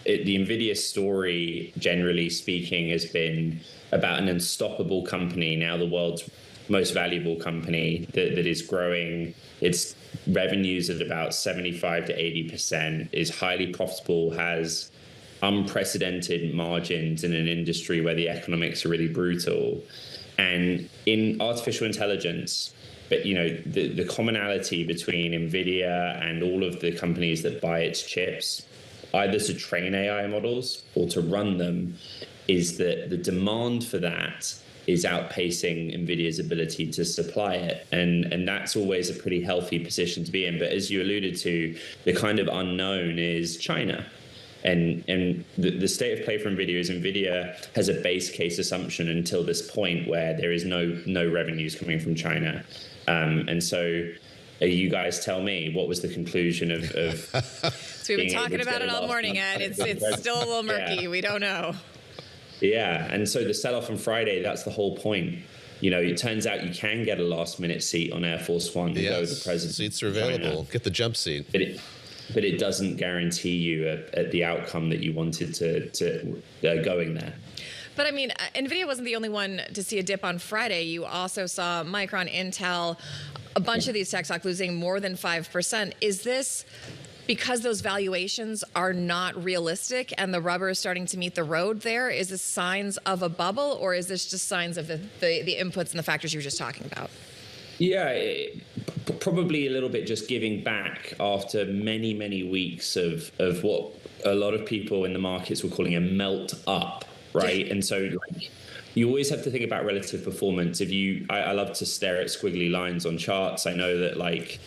The Nvidia story, generally speaking, has been about an unstoppable company, now the world's most valuable company that is growing its revenues at about 75 to 80%, is highly profitable, has unprecedented margins in an industry where the economics are really brutal. And in artificial intelligence, but the commonality between Nvidia and all of the companies that buy its chips, either to train AI models or to run them, is that the demand for that is outpacing Nvidia's ability to supply it. And that's always a pretty healthy position to be in. But as you alluded to, the kind of unknown is China. And the state of play for Nvidia is Nvidia has a base case assumption until this point where there is no revenues coming from China. And so you guys tell me, what was the conclusion of So we've been talking about it all morning, Ed. It's still a little murky. Yeah. We don't know. Yeah, and so the sell-off on Friday, that's the whole point. It turns out you can get a last-minute seat on Air Force One to go to the president. Seats are available. Get the jump seat. But it doesn't guarantee you at the outcome that you wanted to going there. But I mean, Nvidia wasn't the only one to see a dip on Friday. You also saw Micron, Intel, a bunch of these tech stocks losing more than 5%. Is this because those valuations are not realistic and the rubber is starting to meet the road there? Is this signs of a bubble, or is this just signs of the inputs and the factors you were just talking about? Yeah, probably a little bit just giving back after many, many weeks of what a lot of people in the markets were calling a melt up, right? And so you always have to think about relative performance. I love to stare at squiggly lines on charts. I know that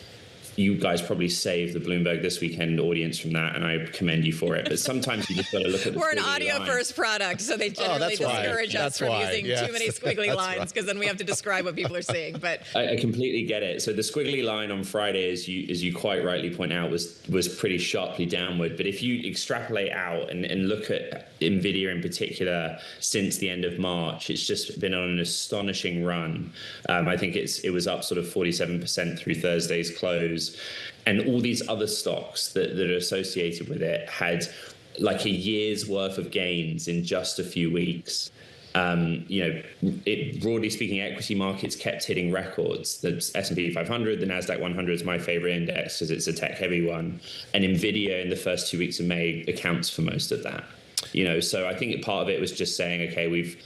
you guys probably saved the Bloomberg This Weekend audience from that, and I commend you for it. But sometimes you just got to look at the We're an audio-first product, so they generally discourage us from using too many squiggly lines, because then we have to describe what people are seeing. But I completely get it. So the squiggly line on Friday, as you quite rightly point out, was pretty sharply downward. But if you extrapolate out and look at Nvidia in particular, since the end of March, it's just been on an astonishing run. I think it was up sort of 47% through Thursday's close. And all these other stocks that are associated with it had like a year's worth of gains in just a few weeks. Broadly speaking, equity markets kept hitting records. The S&P 500, the NASDAQ 100 is my favorite index because it's a tech-heavy one. And Nvidia in the first 2 weeks of May accounts for most of that. So I think part of it was just saying, okay, we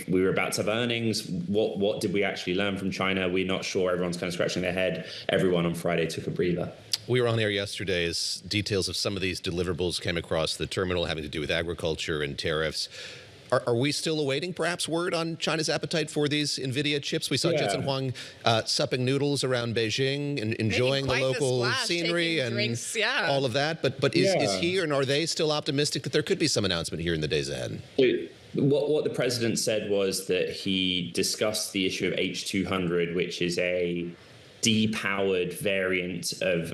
were about to have earnings. What did we actually learn from China? We're not sure. Everyone's kind of scratching their head. Everyone on Friday took a breather. We were on air yesterday as details of some of these deliverables came across the terminal having to do with agriculture and tariffs. Are we still awaiting perhaps word on China's appetite for these Nvidia chips? We saw Jensen Huang supping noodles around Beijing and enjoying the local scenery and drinks, all of that. But is he or are they still optimistic that there could be some announcement here in the days ahead? What the president said was that he discussed the issue of H200, which is a depowered variant of,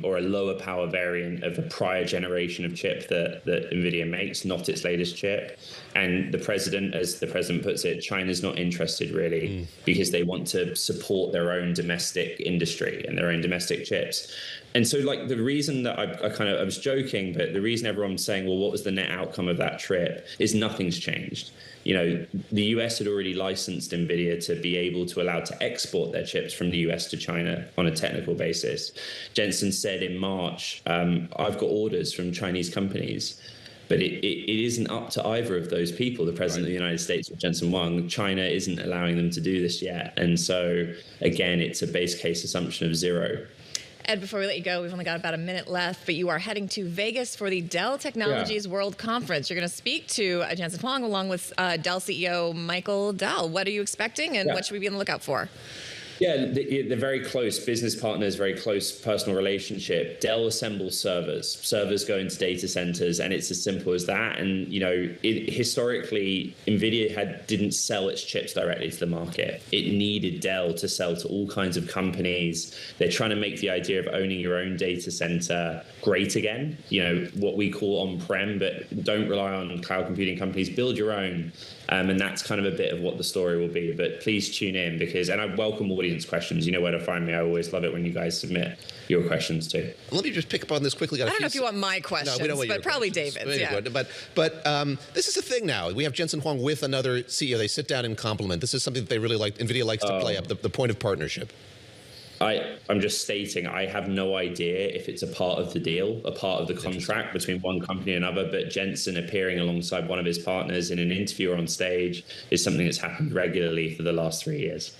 or a lower power variant of a prior generation of chip that Nvidia makes, not its latest chip. And the president, as the president puts it, China's not interested really because they want to support their own domestic industry and their own domestic chips. And so the reason that I was joking, but the reason everyone's saying, well, what was the net outcome of that trip is nothing's changed. The US had already licensed Nvidia to be able to allow to export their chips from the US to China on a technical basis. Jensen said in March, I've got orders from Chinese companies, but it isn't up to either of those people, the president of the United States or Jensen Huang. China isn't allowing them to do this yet. And so, again, it's a base case assumption of zero. Ed, before we let you go, we've only got about a minute left, but you are heading to Vegas for the Dell Technologies World Conference. You're going to speak to Jensen Huang along with Dell CEO Michael Dell. What are you expecting, and what should we be on the lookout for? Yeah, they're very close business partners, very close personal relationship. Dell assembles servers. Servers go into data centers, and it's as simple as that. And, historically, Nvidia didn't sell its chips directly to the market. It needed Dell to sell to all kinds of companies. They're trying to make the idea of owning your own data center great again, what we call on-prem, but don't rely on cloud computing companies. Build your own. And that's kind of a bit of what the story will be. But please tune in and I welcome all audience questions, you know where to find me. I always love it when you guys submit your questions too. Let me just pick up on this quickly. I don't know if you want my questions, no, we don't want but probably questions. David's. Yeah. But this is a thing now. We have Jensen Huang with another CEO. They sit down and compliment. This is something that they really like. NVIDIA likes to play up, the point of partnership. I'm just stating I have no idea if it's a part of the deal, a part of the contract between one company and another, but Jensen appearing alongside one of his partners in an interview or on stage is something that's happened regularly for the last 3 years.